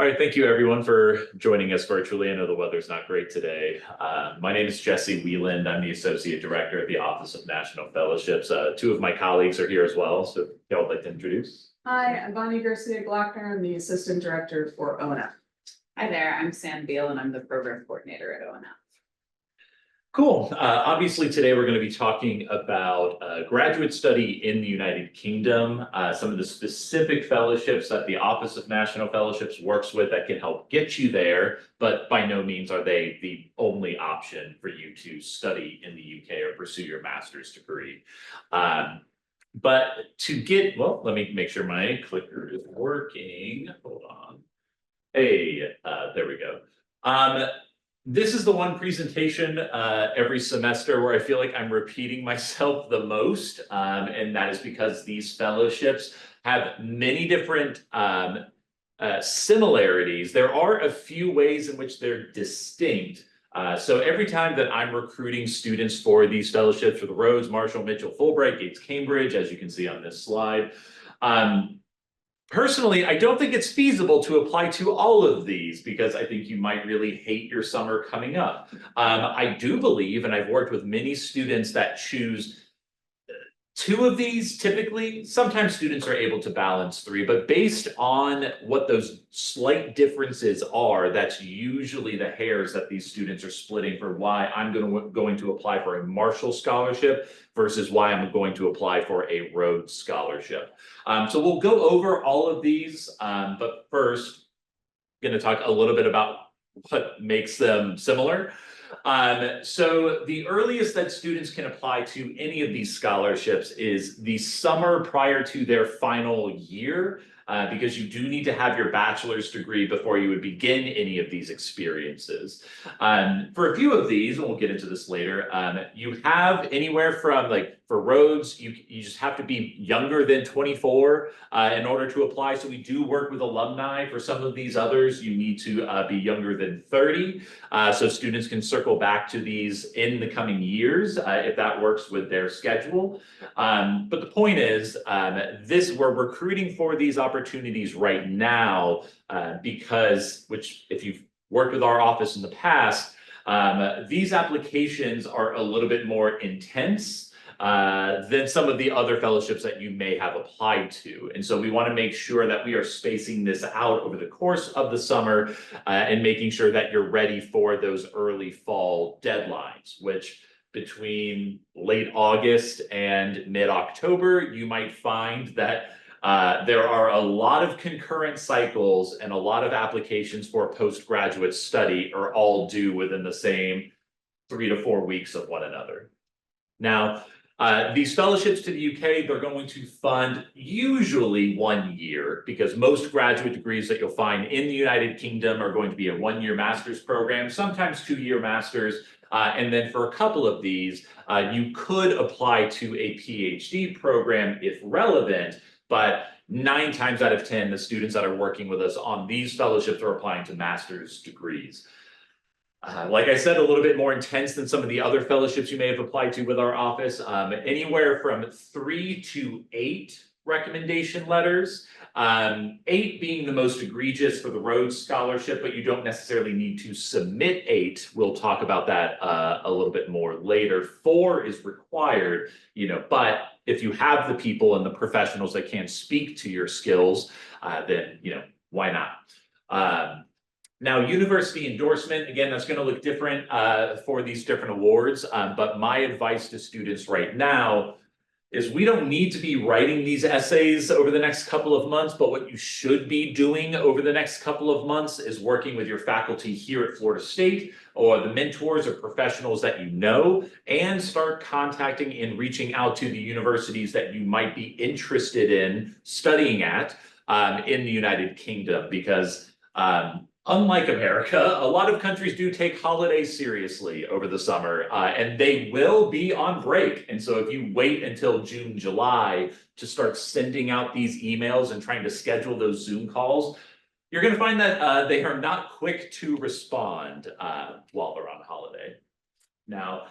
All right, thank you everyone for joining us virtually. I know the weather's not great today. My name is Jesse Wieland. I'm the Associate Director at the Office of National Fellowships. Two of my colleagues are here as well, so y'all would like to introduce. Hi, I'm Bonnie Garcia Glockner. I'm the Assistant Director for ONF. Hi there, I'm Sam Beal and I'm the Program Coordinator at ONF. Cool. Obviously, today we're going to be talking about graduate study in the United Kingdom, some of the specific fellowships that the Office of National Fellowships works with that can help get you there, but by no means are they the only option for you to study in the UK or pursue your master's degree. But to get, well, let me make sure my clicker is working. Hold on. Hey, there we go. This is the one presentation every semester where I feel like I'm repeating myself the most, and that is because these fellowships have many different similarities. There are a few ways in which they're distinct. So every time that I'm recruiting students for these fellowships for the Rhodes, Marshall, Mitchell, Fulbright, Gates, Cambridge, as you can see on this slide, personally, I don't think it's feasible to apply to all of these because I think you might really hate your summer coming up. I do believe, and I've worked with many students that choose two of these typically. Sometimes students are able to balance three, but based on what those slight differences are, that's usually the hairs that these students are splitting for why I'm going to apply for a Marshall Scholarship versus why I'm going to apply for a Rhodes Scholarship. So we'll go over all of these, but first, I'm going to talk a little bit about what makes them similar. So the earliest that students can apply to any of these scholarships is the summer prior to their final year, because you do need to have your bachelor's degree before you would begin any of these experiences. For a few of these, and we'll get into this later, you have anywhere from, like, for Rhodes, you just have to be younger than 24 in order to apply. So we do work with alumni. For some of these others, you need to be younger than 30. So students can circle back to these in the coming years if that works with their schedule. But the point is, we're recruiting for these opportunities right now because, if you've worked with our office in the past, these applications are a little bit more intense than some of the other fellowships that you may have applied to. And so we want to make sure that we are spacing this out over the course of the summer and making sure that you're ready for those early fall deadlines, which between late August and mid-October, you might find that there are a lot of concurrent cycles and a lot of applications for postgraduate study are all due within the same 3 to 4 weeks of one another. Now, these fellowships to the UK, they're going to fund usually 1 year because most graduate degrees that you'll find in the United Kingdom are going to be a 1-year master's program, sometimes 2-year masters. And then for a couple of these, you could apply to a PhD program if relevant, but 9 times out of 10, the students that are working with us on these fellowships are applying to master's degrees. Like I said, a little bit more intense than some of the other fellowships you may have applied to with our office, anywhere from 3 to 8 recommendation letters, 8 being the most egregious for the Rhodes Scholarship, but you don't necessarily need to submit 8. We'll talk about that a little bit more later. 4 is required, but if you have the people and the professionals that can speak to your skills, then, why not? Now, university endorsement, again, that's going to look different for these different awards, but my advice to students right now is we don't need to be writing these essays over the next couple of months, but what you should be doing over the next couple of months is working with your faculty here at Florida State or the mentors or professionals that you know, and start contacting and reaching out to the universities that you might be interested in studying at in the United Kingdom, because unlike America, a lot of countries do take holidays seriously over the summer, and they will be on break. And so if you wait until June, July to start sending out these emails and trying to schedule those Zoom calls, you're going to find that they are not quick to respond while they're on holiday. Now,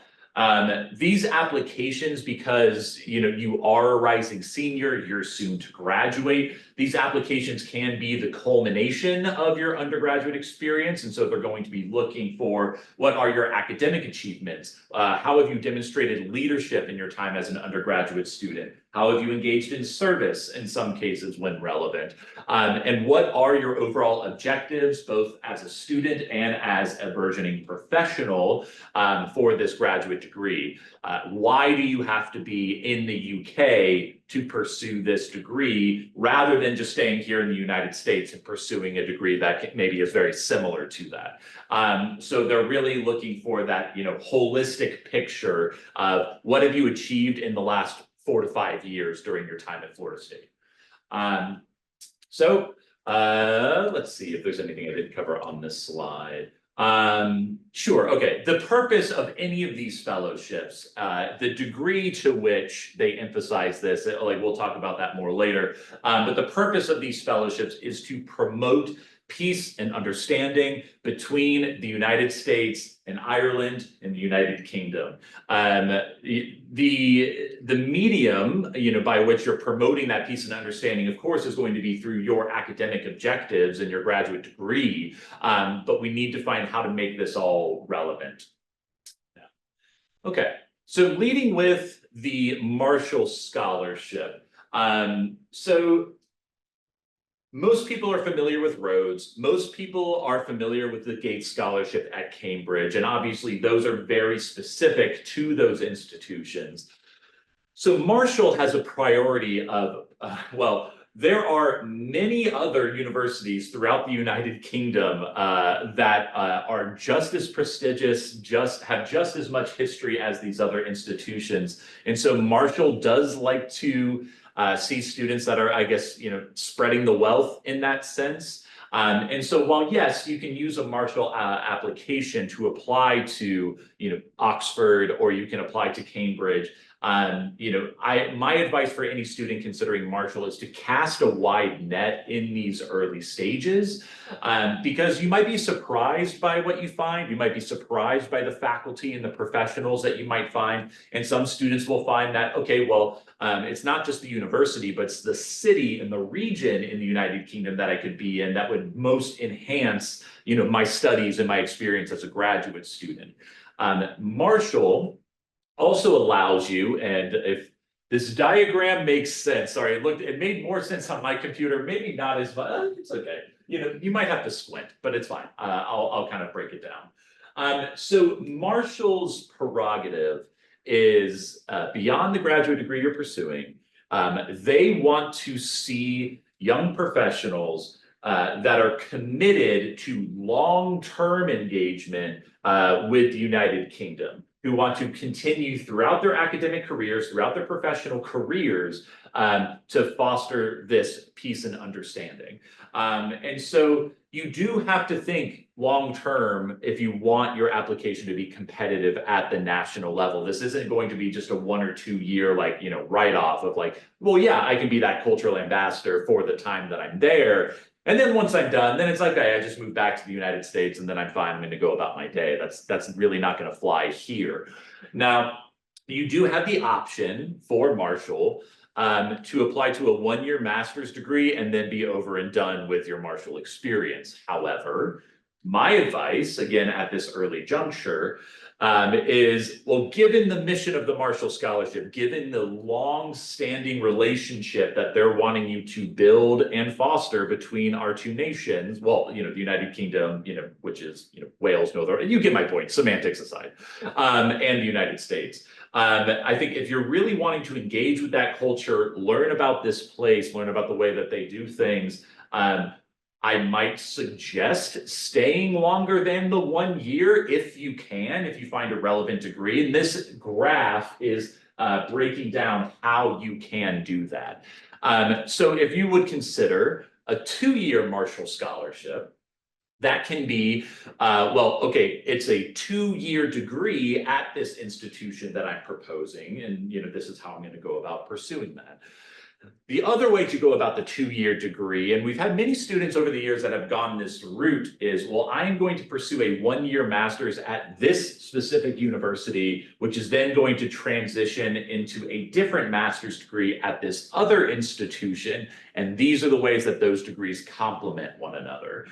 These applications, because you are a rising senior, you're soon to graduate, these applications can be the culmination of your undergraduate experience. And so they're going to be looking for what are your academic achievements? How have you demonstrated leadership in your time as an undergraduate student? How have you engaged in service in some cases when relevant? And what are your overall objectives, both as a student and as a burgeoning professional for this graduate degree? Why do you have to be in the UK to pursue this degree rather than just staying here in the United States and pursuing a degree that maybe is very similar to that? So they're really looking for that, holistic picture of what have you achieved in the last 4 to 5 years during your time at Florida State. Let's see if there's anything I didn't cover on this slide. Sure. Okay. The purpose of any of these fellowships, the degree to which they emphasize this, like we'll talk about that more later. But the purpose of these fellowships is to promote peace and understanding between the United States and Ireland and the United Kingdom. The medium, by which you're promoting that peace and understanding, of course, is going to be through your academic objectives and your graduate degree. But we need to find how to make this all relevant. Yeah. Okay, so leading with the Marshall Scholarship. Most people are familiar with Rhodes. Most people are familiar with the Gates Scholarship at Cambridge. And obviously those are very specific to those institutions. So Marshall has a priority of, there are many other universities throughout the United Kingdom that are just as prestigious, have just as much history as these other institutions. And so Marshall does like to see students that are, I guess, spreading the wealth in that sense. And so while yes, you can use a Marshall application to apply to, Oxford, or you can apply to Cambridge, my advice for any student considering Marshall is to cast a wide net in these early stages, because you might be surprised by what you find. You might be surprised by the faculty and the professionals that you might find. And some students will find that, okay, well, it's not just the university, but it's the city and the region in the United Kingdom that I could be in that would most enhance, my studies and my experience as a graduate student. Marshall also allows you, and if this diagram makes sense, sorry, it made more sense on my computer, maybe not as much, it's okay. You might have to squint, but it's fine. I'll kind of break it down. So Marshall's prerogative is beyond the graduate degree you're pursuing. They want to see young professionals that are committed to long-term engagement with the United Kingdom, who want to continue throughout their academic careers, throughout their professional careers, to foster this peace and understanding. And so you do have to think long-term if you want your application to be competitive at the national level. This isn't going to be just a 1 or 2 year, write-off of well, yeah, I can be that cultural ambassador for the time that I'm there. And then once I'm done, then it's like, I just move back to the United States and then I'm fine. I'm going to go about my day. That's really not going to fly here. Now, you do have the option for Marshall to apply to a 1-year master's degree and then be over and done with your Marshall experience. However, my advice, again, at this early juncture, is, well, given the mission of the Marshall Scholarship, given the long-standing relationship that they're wanting you to build and foster between our two nations, well, the United Kingdom, which is, Wales, Northern, you get my point, semantics aside, and the United States. I think if you're really wanting to engage with that culture, learn about this place, learn about the way that they do things, I might suggest staying longer than the 1 year if you can, if you find a relevant degree. And this graph is breaking down how you can do that. So if you would consider a 2-year Marshall Scholarship, that can be, it's a 2-year degree at this institution that I'm proposing. And, this is how I'm going to go about pursuing that. The other way to go about the 2-year degree, and we've had many students over the years that have gone this route, is, well, I am going to pursue a 1-year master's at this specific university, which is then going to transition into a different master's degree at this other institution. And these are the ways that those degrees complement one another.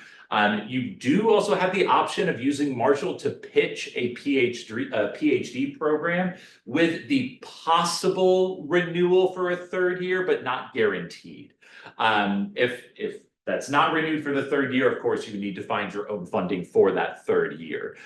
You do also have the option of using Marshall to pitch a PhD program with the possible renewal for a 3rd year, but not guaranteed. If that's not renewed for the 3rd year, of course, you need to find your own funding for that 3rd year.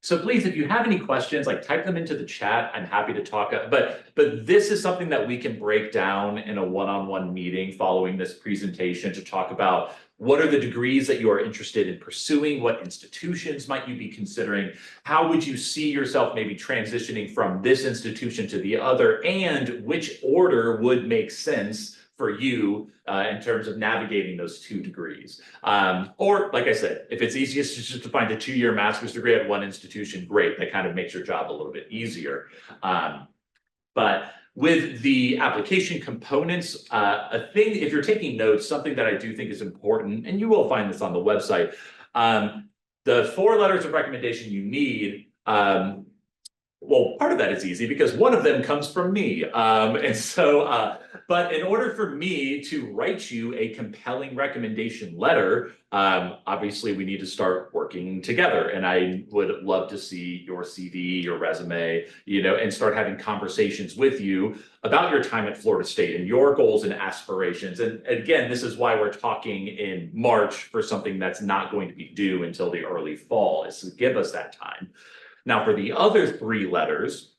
So please, if you have any questions, like type them into the chat. I'm happy to talk, but this is something that we can break down in a one-on-one meeting following this presentation to talk about what are the degrees that you are interested in pursuing, what institutions might you be considering, how would you see yourself maybe transitioning from this institution to the other, and which order would make sense for you in terms of navigating those 2 degrees. Or like I said, if it's easiest just to find a 2-year master's degree at one institution, great, that kind of makes your job a little bit easier. But with the application components, a thing, if you're taking notes, something that I do think is important, and you will find this on the website, the 4 letters of recommendation you need, well, part of that is easy because one of them comes from me. But in order for me to write you a compelling recommendation letter, obviously we need to start working together. And I would love to see your CV, your resume, and start having conversations with you about your time at Florida State and your goals and aspirations. And again, this is why we're talking in March for something that's not going to be due until the early fall, is to give us that time. Now, for the other 3 letters,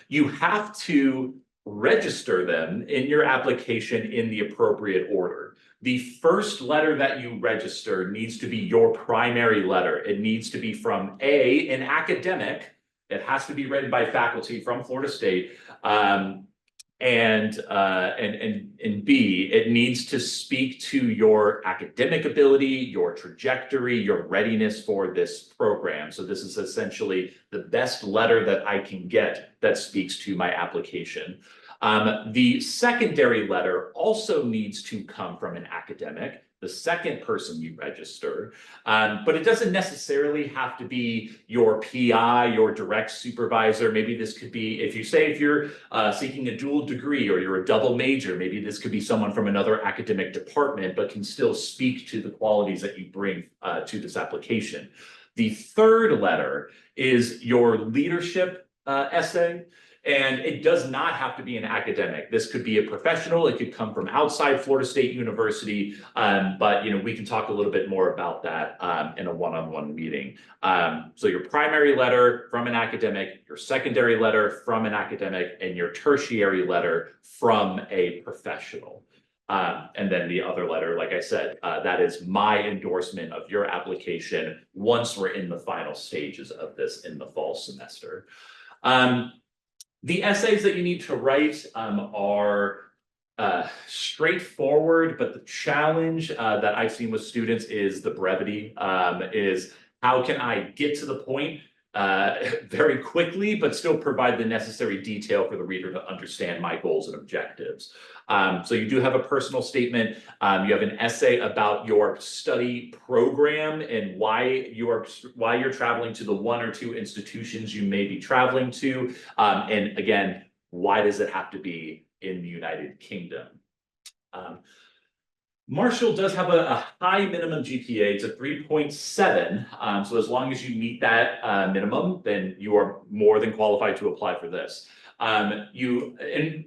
you have to register them in your application in the appropriate order. The first letter that you register needs to be your primary letter. It needs to be from an academic. It has to be written by faculty from Florida State. And B, it needs to speak to your academic ability, your trajectory, your readiness for this program. So this is essentially the best letter that I can get that speaks to my application. The secondary letter also needs to come from an academic, the second person you register, but it doesn't necessarily have to be your PI, your direct supervisor. Maybe this could be, if you're seeking a dual degree or you're a double major, maybe this could be someone from another academic department, but can still speak to the qualities that you bring to this application. The third letter is your leadership essay. And it does not have to be an academic. This could be a professional. It could come from outside Florida State University. But we can talk a little bit more about that in a one-on-one meeting. So your primary letter from an academic, your secondary letter from an academic, and your tertiary letter from a professional. And then the other letter, like I said, that is my endorsement of your application once we're in the final stages of this in the fall semester. The essays that you need to write are straightforward, but the challenge that I've seen with students is the brevity, is how can I get to the point very quickly, but still provide the necessary detail for the reader to understand my goals and objectives. So you do have a personal statement. You have an essay about your study program and why you're traveling to the 1 or 2 institutions you may be traveling to. And again, why does it have to be in the United Kingdom? Marshall does have a high minimum GPA. It's a 3.7. So as long as you meet that minimum, then you are more than qualified to apply for this. And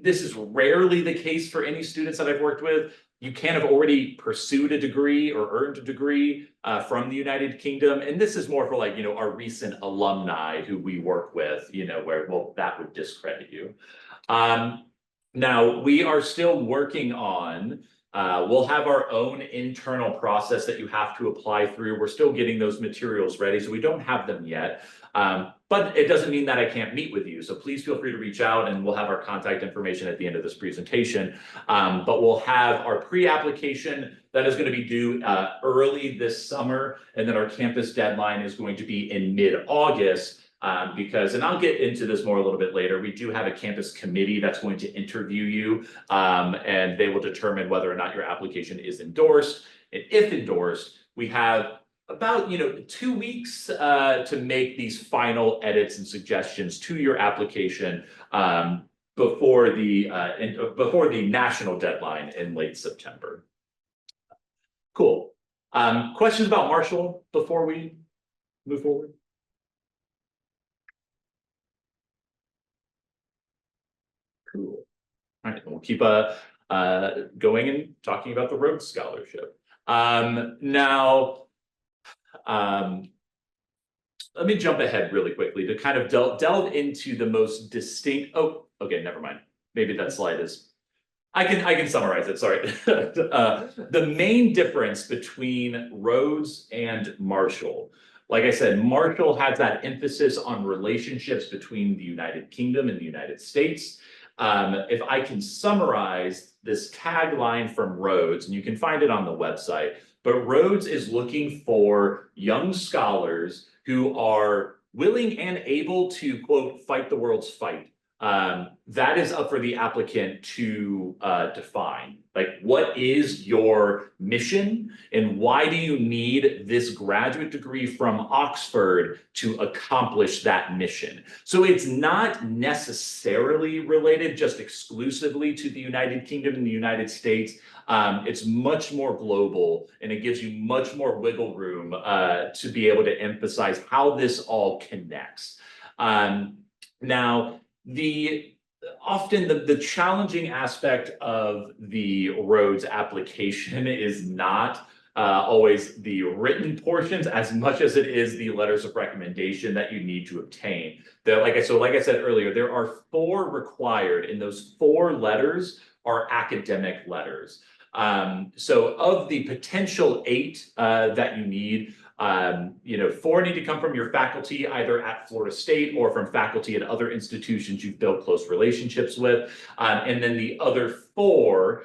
this is rarely the case for any students that I've worked with. You can have already pursued a degree or earned a degree from the United Kingdom. And this is more for like, our recent alumni who we work with, where, well, that would discredit you. Now, we are still working on we'll have our own internal process that you have to apply through. We're still getting those materials ready, so we don't have them yet. But it doesn't mean that I can't meet with you. So please feel free to reach out and we'll have our contact information at the end of this presentation. But we'll have our pre-application that is going to be due early this summer. And then our campus deadline is going to be in mid-August. Because, and I'll get into this more a little bit later, we do have a campus committee that's going to interview you. And they will determine whether or not your application is endorsed. And if endorsed, we have about 2 weeks to make these final edits and suggestions to your application before the national deadline in late September. Cool. Questions about Marshall before we move forward? Cool. All right, we'll keep going and talking about the Rhodes Scholarship. Now, let me jump ahead really quickly to kind of delve into the most distinct. Oh, okay, never mind. Maybe that slide is. I can summarize it. Sorry. The main difference between Rhodes and Marshall, like I said, Marshall has that emphasis on relationships between the United Kingdom and the United States. If I can summarize this tagline from Rhodes, and you can find it on the website, but Rhodes is looking for young scholars who are willing and able to, quote, fight the world's fight. That is up for the applicant to define. Like, what is your mission and why do you need this graduate degree from Oxford to accomplish that mission? So it's not necessarily related just exclusively to the United Kingdom and the United States. It's much more global, and it gives you much more wiggle room to be able to emphasize how this all connects. Now, often the challenging aspect of the Rhodes application is not always the written portions as much as it is the letters of recommendation that you need to obtain. Like I said earlier, there are 4 required, and those 4 letters are academic letters. So of the potential 8 that you need, 4 need to come from your faculty either at Florida State or from faculty at other institutions you've built close relationships with. And then the other 4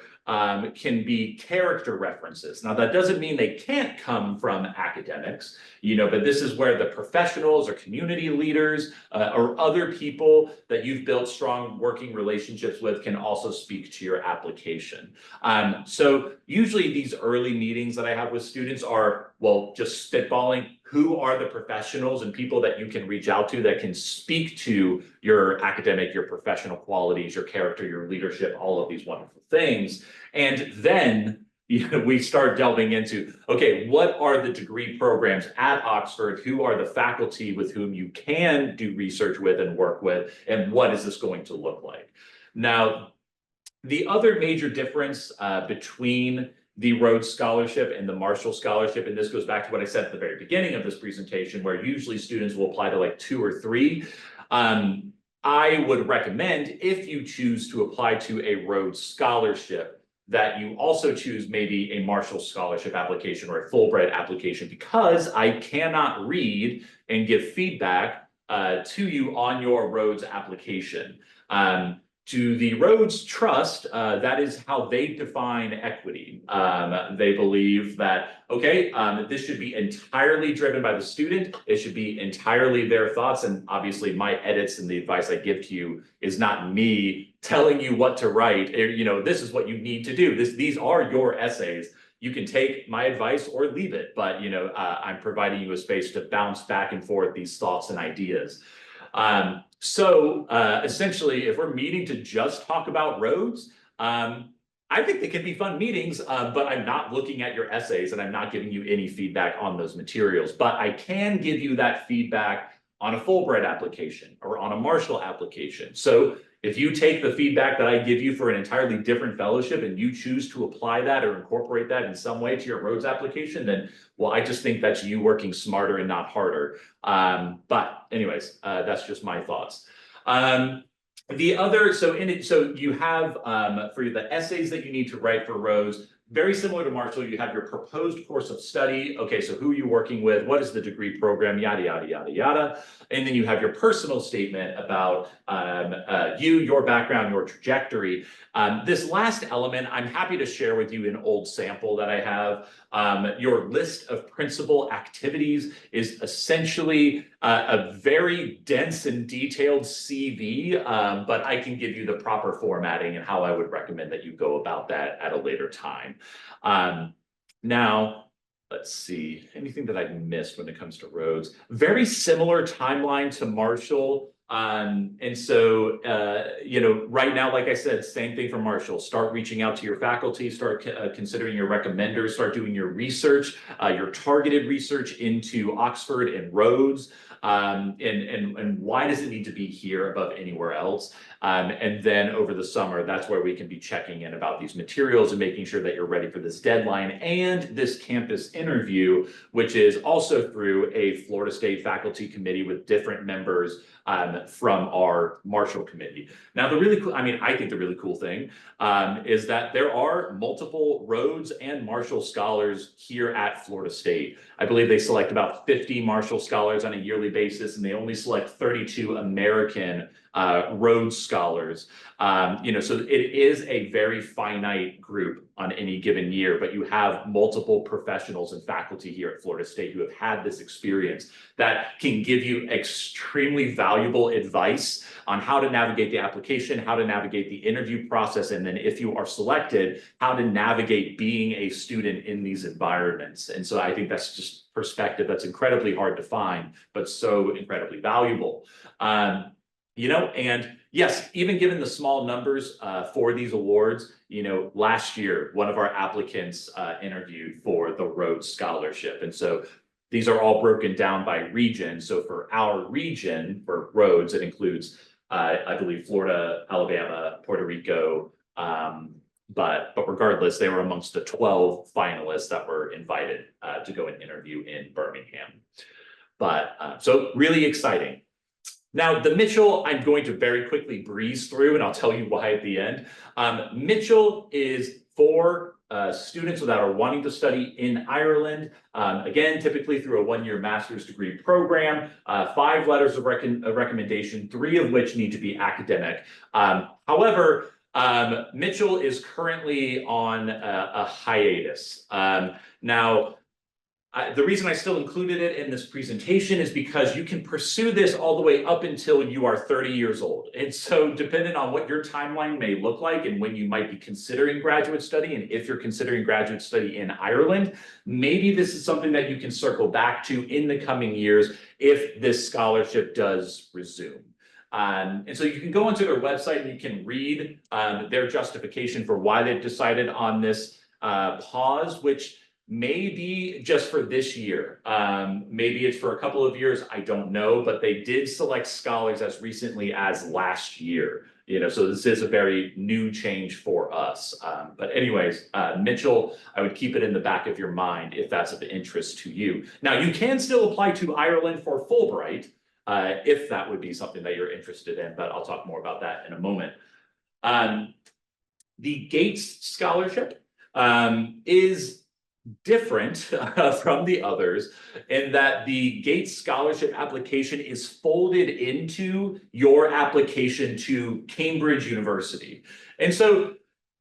can be character references. Now, that doesn't mean they can't come from academics, but this is where the professionals or community leaders or other people that you've built strong working relationships with can also speak to your application. So usually these early meetings that I have with students are, well, just spitballing who are the professionals and people that you can reach out to that can speak to your academic, your professional qualities, your character, your leadership, all of these wonderful things. And then we start delving into, okay, what are the degree programs at Oxford? Who are the faculty with whom you can do research with and work with? And what is this going to look like? Now, the other major difference between the Rhodes Scholarship and the Marshall Scholarship, and this goes back to what I said at the very beginning of this presentation, where usually students will apply to like 2 or 3. I would recommend, if you choose to apply to a Rhodes Scholarship, that you also choose maybe a Marshall Scholarship application or a Fulbright application, because I cannot read and give feedback to you on your Rhodes application. To the Rhodes Trust, that is how they define equity. They believe that, okay, this should be entirely driven by the student. It should be entirely their thoughts. And obviously my edits and the advice I give to you is not me telling you what to write. This is what you need to do. These are your essays. You can take my advice or leave it, but I'm providing you a space to bounce back and forth these thoughts and ideas. So essentially, if we're meeting to just talk about Rhodes, I think they can be fun meetings, but I'm not looking at your essays and I'm not giving you any feedback on those materials. But I can give you that feedback on a Fulbright application or on a Marshall application. So if you take the feedback that I give you for an entirely different fellowship and you choose to apply that or incorporate that in some way to your Rhodes application, then, well, I just think that's you working smarter and not harder. But anyways, that's just my thoughts. So you have for the essays that you need to write for Rhodes, very similar to Marshall, you have your proposed course of study. Okay, so who are you working with? What is the degree program? Yada, yada, yada, yada. And then you have your personal statement about you, your background, your trajectory. This last element, I'm happy to share with you an old sample that I have. Your list of principal activities is essentially a very dense and detailed CV, but I can give you the proper formatting and how I would recommend that you go about that at a later time. Now, let's see, anything that I missed when it comes to Rhodes? Very similar timeline to Marshall. And so, right now, like I said, same thing for Marshall. Start reaching out to your faculty, start considering your recommenders, start doing your research, your targeted research into Oxford and Rhodes. And why does it need to be here above anywhere else? And then over the summer, that's where we can be checking in about these materials and making sure that you're ready for this deadline and this campus interview, which is also through a Florida State faculty committee with different members from our Marshall committee. Now, the really cool, I think the really cool thing is that there are multiple Rhodes and Marshall scholars here at Florida State. I believe they select about 50 Marshall scholars on a yearly basis, and they only select 32 American Rhodes scholars. So it is a very finite group on any given year, but you have multiple professionals and faculty here at Florida State who have had this experience that can give you extremely valuable advice on how to navigate the application, how to navigate the interview process, and then if you are selected, how to navigate being a student in these environments. And so I think that's just perspective that's incredibly hard to find, but so incredibly valuable. And yes, even given the small numbers for these awards, last year, one of our applicants interviewed for the Rhodes Scholarship. And so these are all broken down by region. So for our region, for Rhodes, it includes, I believe, Florida, Alabama, Puerto Rico. But regardless, they were amongst the 12 finalists that were invited to go and interview in Birmingham. So really exciting. Now, the Mitchell, I'm going to very quickly breeze through, and I'll tell you why at the end. Mitchell is for students that are wanting to study in Ireland, again, typically through a one-year master's degree program, 5 letters of recommendation, 3 of which need to be academic. However, Mitchell is currently on a hiatus. Now, the reason I still included it in this presentation is because you can pursue this all the way up until you are 30 years old. And so depending on what your timeline may look like and when you might be considering graduate study, and if you're considering graduate study in Ireland, maybe this is something that you can circle back to in the coming years if this scholarship does resume. And so you can go onto their website and you can read their justification for why they've decided on this pause, which may be just for this year. Maybe it's for a couple of years, I don't know, but they did select scholars as recently as last year. So this is a very new change for us. But anyways, Mitchell, I would keep it in the back of your mind if that's of interest to you. Now, you can still apply to Ireland for Fulbright, if that would be something that you're interested in, but I'll talk more about that in a moment. The Gates Scholarship is different from the others in that the Gates Scholarship application is folded into your application to Cambridge University. And so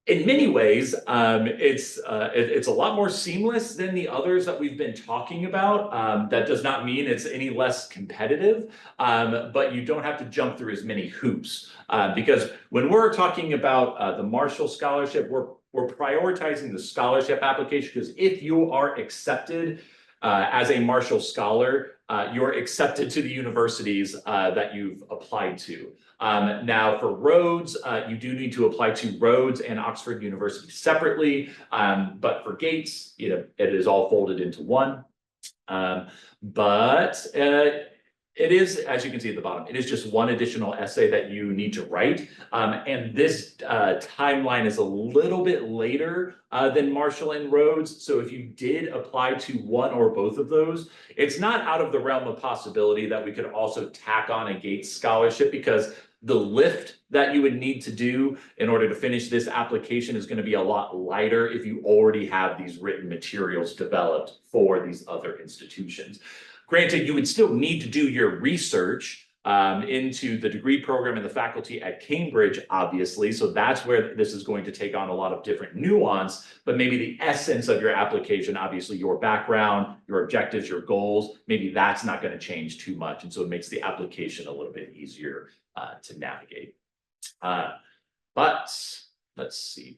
in many ways, it's a lot more seamless than the others that we've been talking about. That does not mean it's any less competitive, but you don't have to jump through as many hoops. Because when we're talking about the Marshall Scholarship, we're prioritizing the scholarship application because if you are accepted as a Marshall Scholar, you're accepted to the universities that you've applied to. Now for Rhodes, you do need to apply to Rhodes and Oxford University separately, but for Gates, it is all folded into one. It is, as you can see at the bottom, it is just one additional essay that you need to write. And this timeline is a little bit later than Marshall and Rhodes. So if you did apply to one or both of those, it's not out of the realm of possibility that we could also tack on a Gates Scholarship because The lift that you would need to do in order to finish this application is going to be a lot lighter if you already have these written materials developed for these other institutions. Granted, you would still need to do your research into the degree program and the faculty at Cambridge, obviously. So that's where this is going to take on a lot of different nuance, but maybe the essence of your application, obviously your background, your objectives, your goals, maybe that's not going to change too much. And so it makes the application a little bit easier to navigate. But let's see.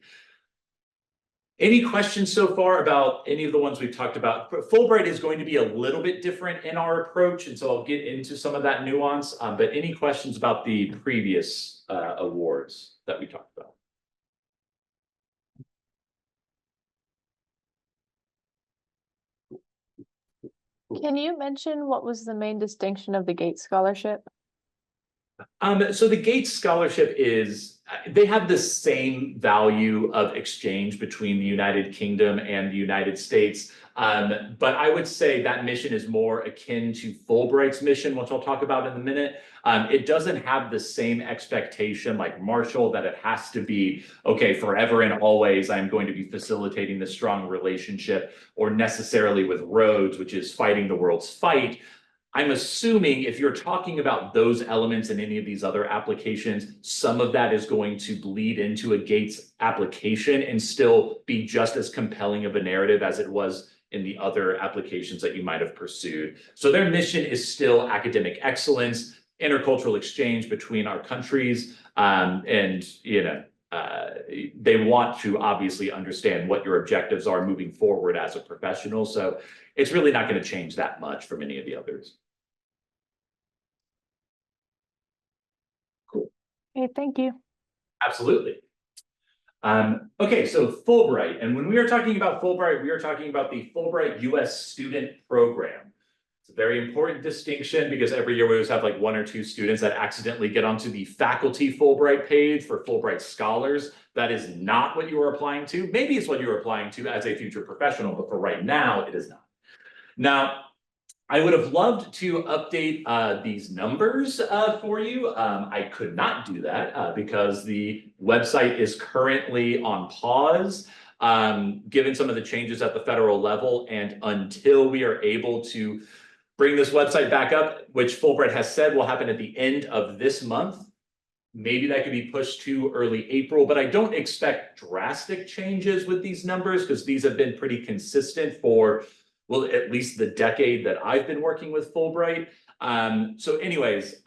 Any questions so far about any of the ones we've talked about? Fulbright is going to be a little bit different in our approach, and so I'll get into some of that nuance. But any questions about the previous awards that we talked about? Can you mention what was the main distinction of the Gates Scholarship? So the Gates Scholarship is, they have the same value of exchange between the United Kingdom and the United States. But I would say that mission is more akin to Fulbright's mission, which I'll talk about in a minute. It doesn't have the same expectation like Marshall that it has to be, okay, forever and always, I'm going to be facilitating this strong relationship, or necessarily with Rhodes, which is fighting the world's fight. I'm assuming if you're talking about those elements in any of these other applications, some of that is going to bleed into a Gates application and still be just as compelling of a narrative as it was in the other applications that you might have pursued. So their mission is still academic excellence, intercultural exchange between our countries, and they want to obviously understand what your objectives are moving forward as a professional. So it's really not going to change that much from any of the others. Okay, thank you. Absolutely. Okay, so Fulbright, and when we are talking about Fulbright, we are talking about the Fulbright U.S. Student Program. It's a very important distinction because every year we always have like 1 or 2 students that accidentally get onto the faculty Fulbright page for Fulbright scholars. That is not what you are applying to. Maybe it's what you're applying to as a future professional, but for right now, it is not. Now, I would have loved to update these numbers for you. I could not do that because the website is currently on pause, given some of the changes at the federal level. And until we are able to bring this website back up, which Fulbright has said will happen at the end of this month, maybe that could be pushed to early April, but I don't expect drastic changes with these numbers because these have been pretty consistent for, well, at least the decade that I've been working with Fulbright. So anyways,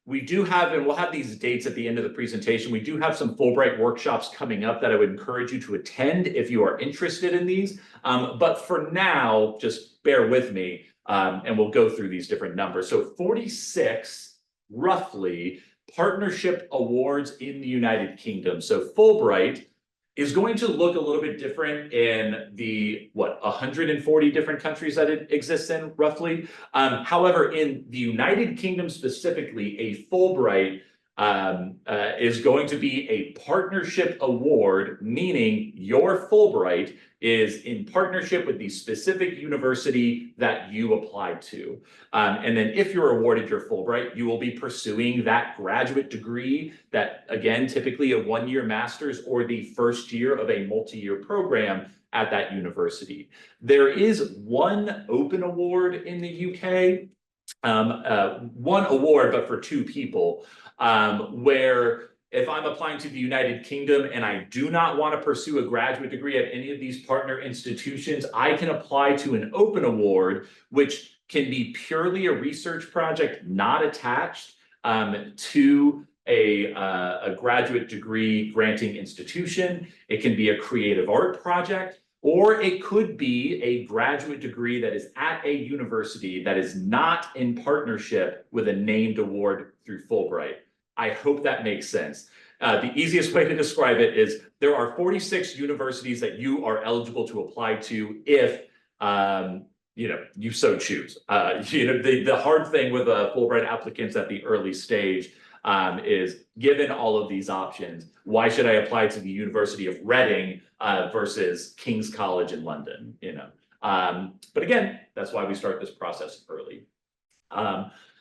we do have, and we'll have these dates at the end of the presentation. We do have some Fulbright workshops coming up that I would encourage you to attend if you are interested in these. But for now, just bear with me and we'll go through these different numbers. So 46, roughly, partnership awards in the United Kingdom. So Fulbright is going to look a little bit different in the, 140 different countries that it exists in, roughly. However, in the United Kingdom specifically, a Fulbright is going to be a partnership award, meaning your Fulbright is in partnership with the specific university that you applied to. And then if you're awarded your Fulbright, you will be pursuing that graduate degree that, again, typically a 1-year master's or the first year of a multi-year program at that university. There is one open award in the UK, one award, but for 2 people, where if I'm applying to the United Kingdom and I do not want to pursue a graduate degree at any of these partner institutions, I can apply to an open award, which can be purely a research project not attached to a graduate degree granting institution. It can be a creative art project, or it could be a graduate degree that is at a university that is not in partnership with a named award through Fulbright. I hope that makes sense. The easiest way to describe it is there are 46 universities that you are eligible to apply to if you so choose. The hard thing with Fulbright applicants at the early stage is, given all of these options, why should I apply to the University of Reading versus King's College in London? But again, that's why we start this process early.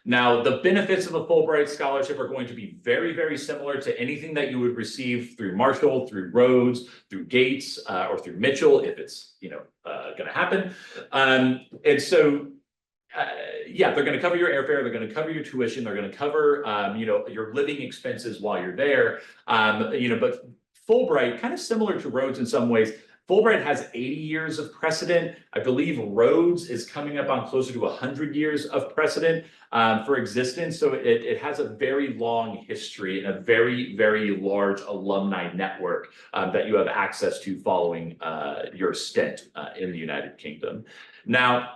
Now, the benefits of a Fulbright scholarship are going to be very, very similar to anything that you would receive through Marshall, through Rhodes, through Gates, or through Mitchell, if it's, going to happen. And so, yeah, they're going to cover your airfare, they're going to cover your tuition, they're going to cover, your living expenses while you're there. But Fulbright, kind of similar to Rhodes in some ways, Fulbright has 80 years of precedent. I believe Rhodes is coming up on closer to 100 years of precedent for existence. So it has a very long history and a very, very large alumni network that you have access to following your stint in the United Kingdom. Now,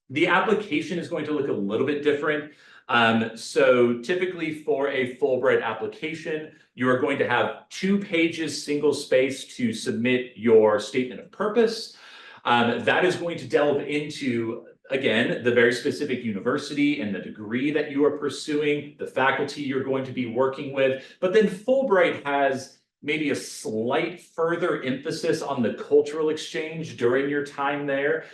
the application is going to look a little bit different. So typically for a Fulbright application, you are going to have 2 pages, single space to submit your statement of purpose. That is going to delve into, again, the very specific university and the degree that you are pursuing, the faculty you're going to be working with. But then Fulbright has maybe a slight further emphasis on the cultural exchange during your time there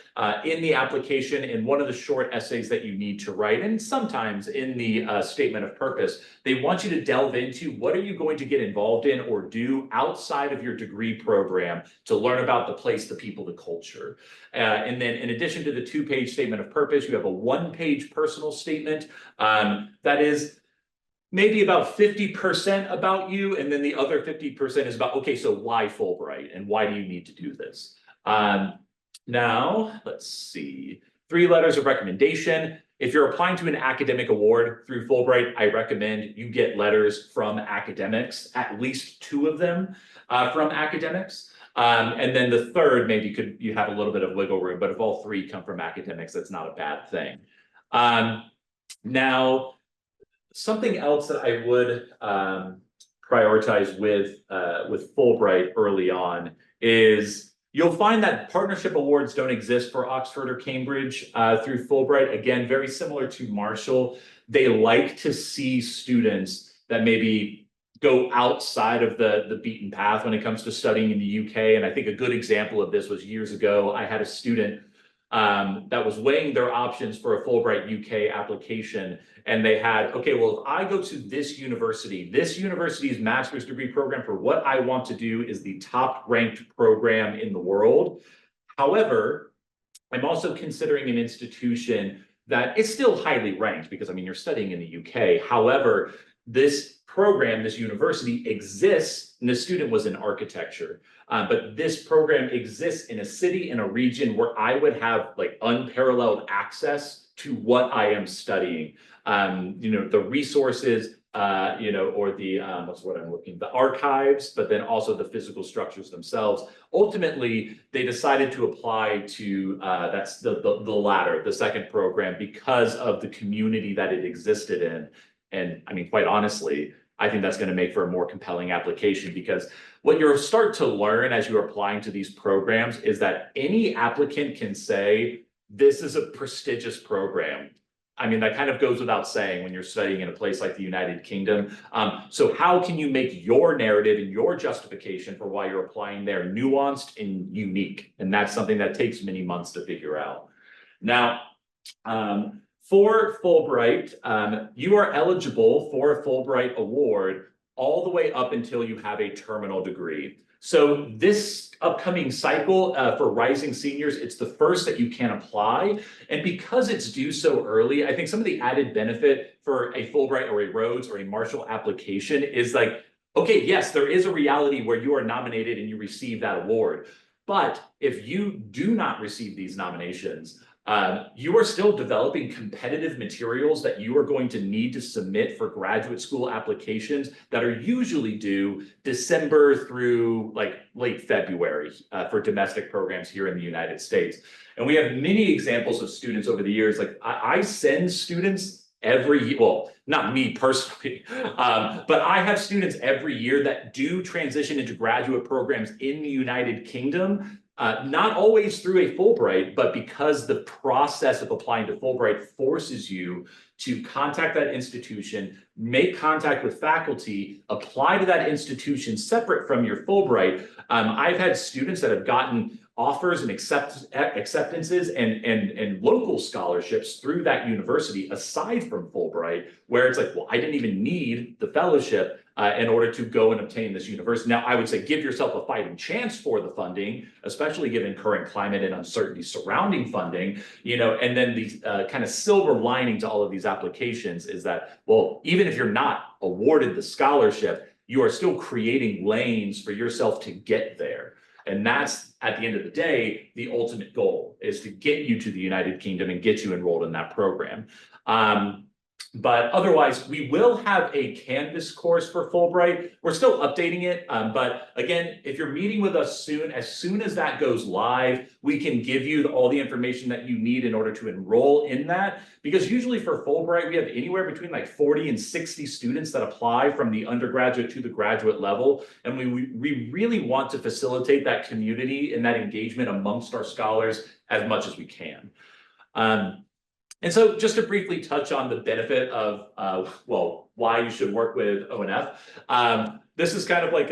in the application, in one of the short essays that you need to write, and sometimes in the statement of purpose. They want you to delve into what are you going to get involved in or do outside of your degree program to learn about the place, the people, the culture. And then in addition to the 2-page statement of purpose, you have a 1-page personal statement that is maybe about 50% about you, and then the other 50% is about, okay, so why Fulbright and why do you need to do this? Now, let's see, 3 letters of recommendation. If you're applying to an academic award through Fulbright, I recommend you get letters from academics, at least 2 of them from academics. And then the third, maybe you have a little bit of wiggle room, but if all 3 come from academics, that's not a bad thing. Now, something else that I would prioritize with Fulbright early on is you'll find that partnership awards don't exist for Oxford or Cambridge through Fulbright. Again, very similar to Marshall. They like to see students that maybe go outside of the beaten path when it comes to studying in the UK. And I think a good example of this was years ago. I had a student that was weighing their options for a Fulbright UK application. And they had, okay, well, if I go to this university's master's degree program for what I want to do is the top ranked program in the world. However, I'm also considering an institution that is still highly ranked because, I mean, you're studying in the UK. However, this program, this university exists, and the student was in architecture. But this program exists in a city, in a region where I would have like unparalleled access to what I am studying. The resources, or the, what's what I'm looking, the archives, but then also the physical structures themselves. Ultimately, they decided to apply to, that's the latter, the second program, because of the community that it existed in. And I mean, quite honestly, I think that's going to make for a more compelling application, because what you'll start to learn as you're applying to these programs is that any applicant can say, this is a prestigious program. I mean, that kind of goes without saying when you're studying in a place like the United Kingdom. So how can you make your narrative and your justification for why you're applying there nuanced and unique? And that's something that takes many months to figure out. Now, for Fulbright, you are eligible for a Fulbright award all the way up until you have a terminal degree. So this upcoming cycle for rising seniors, it's the first that you can apply. And because it's due so early, I think some of the added benefit for a Fulbright or a Rhodes or a Marshall application is like, okay, yes, there is a reality where you are nominated and you receive that award. But if you do not receive these nominations, you are still developing competitive materials that you are going to need to submit for graduate school applications that are usually due December through like late February for domestic programs here in the United States. And we have many examples of students over the years. Like I send students every year, well, not me personally, but I have students every year that do transition into graduate programs in the United Kingdom. Not always through a Fulbright, but because the process of applying to Fulbright forces you to contact that institution, make contact with faculty, apply to that institution separate from your Fulbright. I've had students that have gotten offers and acceptances and local scholarships through that university aside from Fulbright. Fulbright, where it's like, well, I didn't even need the fellowship in order to go and obtain this university. Now, I would say give yourself a fighting chance for the funding, especially given current climate and uncertainty surrounding funding, and then the kind of silver lining to all of these applications is that, well, even if you're not awarded the scholarship, you are still creating lanes for yourself to get there. And that's, at the end of the day, the ultimate goal is to get you to the United Kingdom and get you enrolled in that program. But otherwise, we will have a Canvas course for Fulbright. We're still updating it. But again, if you're meeting with us soon as that goes live, we can give you all the information that you need in order to enroll in that. Because usually for Fulbright, we have anywhere between like 40 and 60 students that apply from the undergraduate to the graduate level. And we really want to facilitate that community and that engagement amongst our scholars as much as we can. And so just to briefly touch on the benefit of, why you should work with ONF. This is kind of like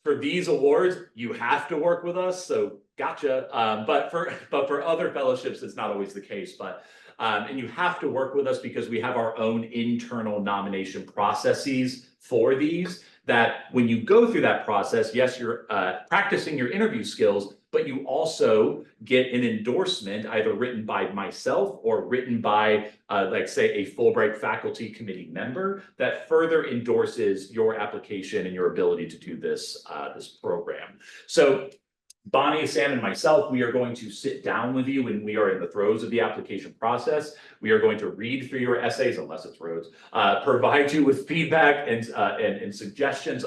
for these awards, you have to work with us, so gotcha. But for other fellowships, it's not always the case. And you have to work with us because we have our own internal nomination processes for these, that when you go through that process, yes, you're practicing your interview skills, but you also get an endorsement either written by myself or written by, like say, a Fulbright faculty committee member that further endorses your application and your ability to do this, this program. So Bonnie, Sam, and myself, we are going to sit down with you when we are in the throes of the application process. We are going to read through your essays, unless it's Rhodes, provide you with feedback and suggestions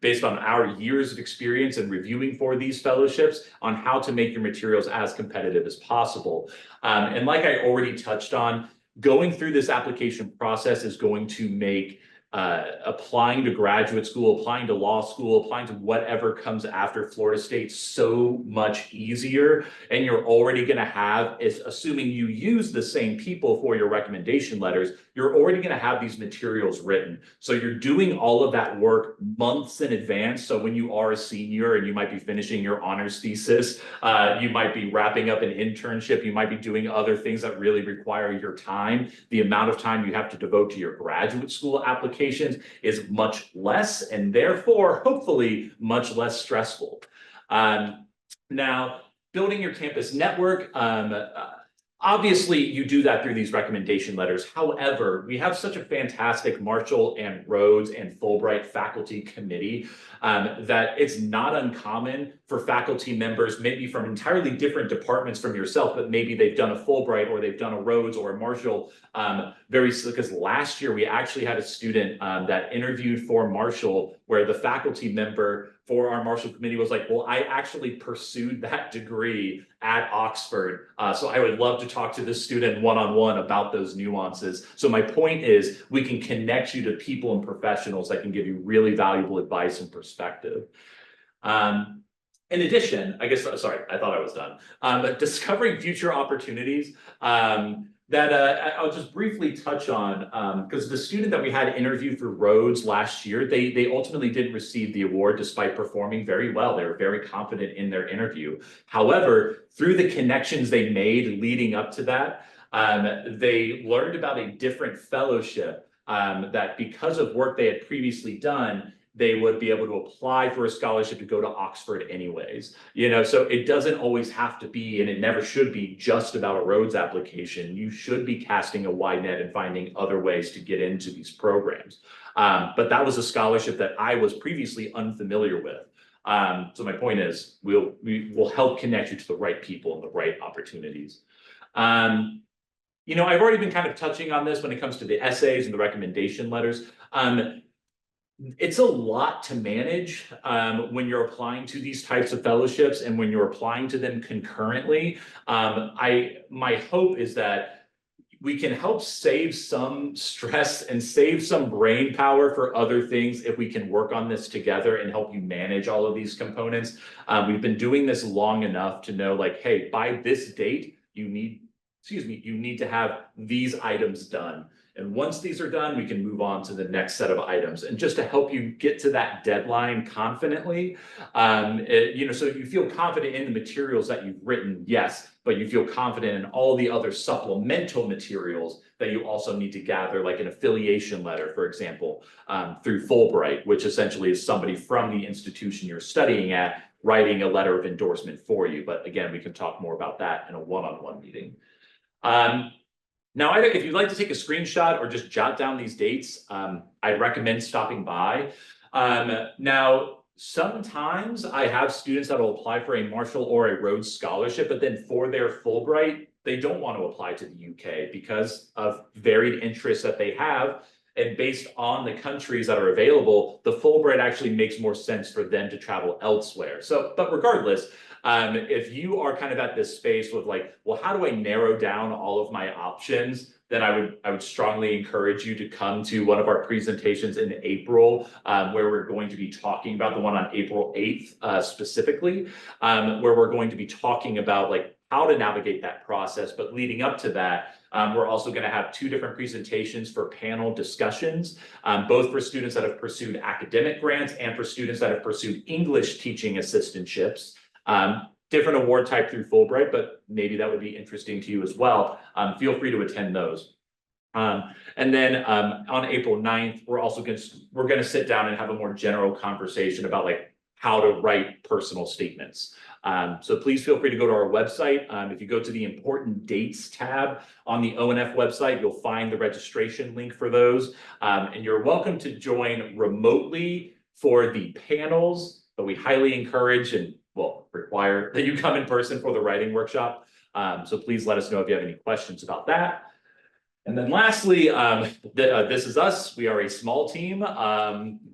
based on our years of experience in reviewing for these fellowships on how to make your materials as competitive as possible. And like I already touched on, going through this application process is going to make applying to graduate school, applying to law school, applying to whatever comes after Florida State so much easier. And you're already going to have, assuming you use the same people for your recommendation letters, you're already going to have these materials written. So you're doing all of that work months in advance. So when you are a senior and you might be finishing your honors thesis, you might be wrapping up an internship, you might be doing other things that really require your time. The amount of time you have to devote to your graduate school applications is much less, and therefore, hopefully, much less stressful. Now, building your campus network, obviously, you do that through these recommendation letters. However, we have such a fantastic Marshall and Rhodes and Fulbright faculty committee that it's not uncommon for faculty members, maybe from entirely different departments from yourself, but maybe they've done a Fulbright or they've done a Rhodes or a Marshall. Because last year we actually had a student that interviewed for Marshall, where the faculty member for our Marshall committee was like, well, I actually pursued that degree at Oxford. So I would love to talk to this student one-on-one about those nuances. So my point is, we can connect you to people and professionals that can give you really valuable advice and perspective. In addition, I guess, sorry, I thought I was done. But discovering future opportunities that I'll just briefly touch on, because the student that we had interviewed for Rhodes last year, they ultimately didn't receive the award despite performing very well. They were very confident in their interview. However, through the connections they made leading up to that, they learned about a different fellowship that, because of work they had previously done, they would be able to apply for a scholarship to go to Oxford anyways. So it doesn't always have to be, and it never should be, just about a Rhodes application. You should be casting a wide net and finding other ways to get into these programs. But that was a scholarship that I was previously unfamiliar with. So my point is, we will help connect you to the right people and the right opportunities. I've already been kind of touching on this when it comes to the essays and the recommendation letters. It's a lot to manage when you're applying to these types of fellowships and when you're applying to them concurrently. My hope is that we can help save some stress and save some brain power for other things if we can work on this together and help you manage all of these components. We've been doing this long enough to know, like, hey, by this date, you need excuse me, you need to have these items done. And once these are done, we can move on to the next set of items. And just to help you get to that deadline confidently, so you feel confident in the materials that you've written, yes, but you feel confident in all the other supplemental materials that you also need to gather, like an affiliation letter, for example, through Fulbright, which essentially is somebody from the institution you're studying at writing a letter of endorsement for you. But again, we can talk more about that in a one-on-one meeting. Now, if you'd like to take a screenshot or just jot down these dates, I'd recommend stopping by. Now, sometimes I have students that will apply for a Marshall or a Rhodes Scholarship, but then for their Fulbright, they don't want to apply to the UK because of varied interests that they have. And based on the countries that are available, the Fulbright actually makes more sense for them to travel elsewhere. So, but regardless, if you are kind of at this space with like, well, how do I narrow down all of my options? Then I would strongly encourage you to come to one of our presentations in April, where we're going to be talking about the one on April 8th, specifically, where we're going to be talking about like how to navigate that process. But leading up to that, we're also going to have 2 different presentations for panel discussions, both for students that have pursued academic grants and for students that have pursued English teaching assistantships. Different award type through Fulbright, but maybe that would be interesting to you as well. Feel free to attend those. And then on April 9th, we're going to sit down and have a more general conversation about like how to write personal statements. So please feel free to go to our website. If you go to the important dates tab on the ONF website, you'll find the registration link for those. And you're welcome to join remotely for the panels, but we highly encourage and require that you come in person for the writing workshop. So please let us know if you have any questions about that. And then lastly, this is us. We are a small team,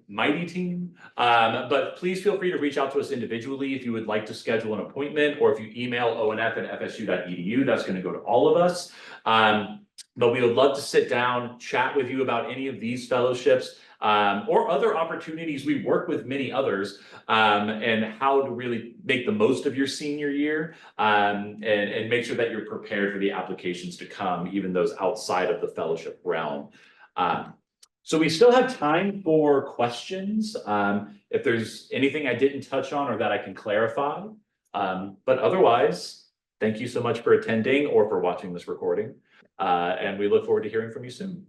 mighty team, but please feel free to reach out to us individually if you would like to schedule an appointment, or if you email onf@fsu.edu, that's going to go to all of us. But we would love to sit down, chat with you about any of these fellowships, or other opportunities. We work with many others, and how to really make the most of your senior year, and make sure that you're prepared for the applications to come, even those outside of the fellowship realm. So we still have time for questions, if there's anything I didn't touch on or that I can clarify. But otherwise, thank you so much for attending or for watching this recording. And we look forward to hearing from you soon.